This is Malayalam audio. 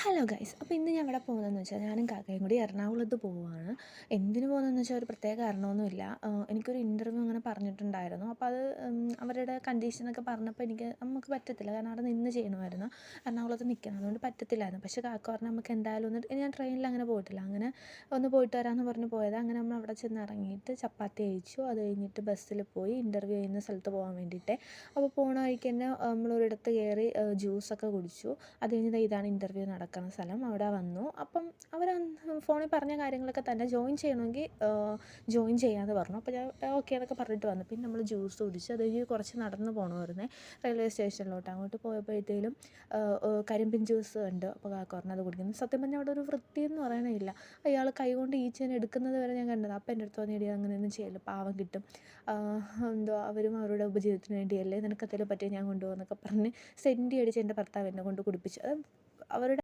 ഹലോ ഗൈസ്, അപ്പോൾ ഇന്ന് ഞാൻ എവിടെ പോകുന്നതെന്ന് വെച്ചാൽ ഞാനും കാക്കയും കൂടി എറണാകുളത്ത് പോവുകയാണ്. എന്തിന് പോകുന്നതെന്ന് വെച്ചാൽ ഒരു പ്രത്യേക കാരണമൊന്നുമില്ല. എനിക്കൊരു ഇൻ്റർവ്യൂ അങ്ങനെ പറഞ്ഞിട്ടുണ്ടായിരുന്നു. അപ്പോൾ അത് അവരുടെ കണ്ടീഷനൊക്കെ പറഞ്ഞപ്പോൾ നമുക്ക് പറ്റത്തില്ല. കാരണം അവിടെ നിന്ന് ചെയ്യണമായിരുന്നു, എറണാകുളത്ത് നിൽക്കണം, അതുകൊണ്ട് പറ്റത്തില്ലായിരുന്നു. പക്ഷേ കാക്ക പറഞ്ഞു നമുക്ക് എന്തായാലും ഞാൻ ട്രെയിനിൽ അങ്ങനെ പോയിട്ടില്ല, അങ്ങനെ ഒന്ന് പോയിട്ട് വരാമെന്ന് പറഞ്ഞ് പോയത്. അങ്ങനെ നമ്മൾ അവിടെ ചെന്ന് ഇറങ്ങിയിട്ട് ചപ്പാത്തി കഴിച്ചു. അത് കഴിഞ്ഞിട്ട് ബസ്സിൽ പോയി ഇൻ്റർവ്യൂ ചെയ്യുന്ന സ്ഥലത്ത് പോകാൻ വേണ്ടിയിട്ട്. അപ്പോൾ പോണ വഴിക്ക് തന്നെ നമ്മളൊരിടത്ത് കയറി ജ്യൂസൊക്കെ കുടിച്ചു. അത് കഴിഞ്ഞ് ഇതാണ് ഇൻ്റർവ്യൂ നടക്കുന്ന സ്ഥലം. അവിടെ വന്നു. അപ്പം അവർ ഫോണിൽ പറഞ്ഞ കാര്യങ്ങളൊക്കെ തന്നെ, ജോയിൻ ചെയ്യണമെങ്കിൽ ജോയിൻ ചെയ്യാമെന്ന് പറഞ്ഞു. അപ്പോൾ ഞാൻ ഓക്കെ എന്നൊക്കെ പറഞ്ഞിട്ട് വന്നു. പിന്നെ നമ്മൾ ജ്യൂസ് കുടിച്ച് അത് കഴിഞ്ഞ് കുറച്ച് നടന്ന് പോകണമായിരുന്നേ റെയിൽവേ സ്റ്റേഷനിലോട്ട്. അങ്ങോട്ട് പോയപ്പോഴത്തേലും കരിമ്പിൻ ജ്യൂസ് ഉണ്ട്. അപ്പോൾ കാക്ക പറഞ്ഞു അത് കുടിക്കുന്നു. സത്യം പറഞ്ഞാൽ അവിടെ ഒരു വൃത്തിയെന്ന് പറയാനില്ല. അയാൾ കൈകൊണ്ട് ഈച്ചേനെ എടുക്കുന്നത് വരെ ഞാൻ കണ്ടത്. അപ്പം എൻ്റെ അടുത്ത് തോന്നിയത് അങ്ങനെയൊന്നും ചെയ്യില്ല, പാവം കിട്ടും, എന്തോ അവരും അവരുടെ ഉപജീവനത്തിന് വേണ്ടിയല്ലേ, നിനക്കത്തേലും പറ്റിയ ഞാൻ കൊണ്ടുപോകുന്നൊക്കെ പറഞ്ഞ് സെൻറ്റി അടിച്ച് എൻ്റെ ഭർത്താവ് എന്നെ കൊണ്ട് കുടിപ്പിച്ചു. അത് അവരുടെ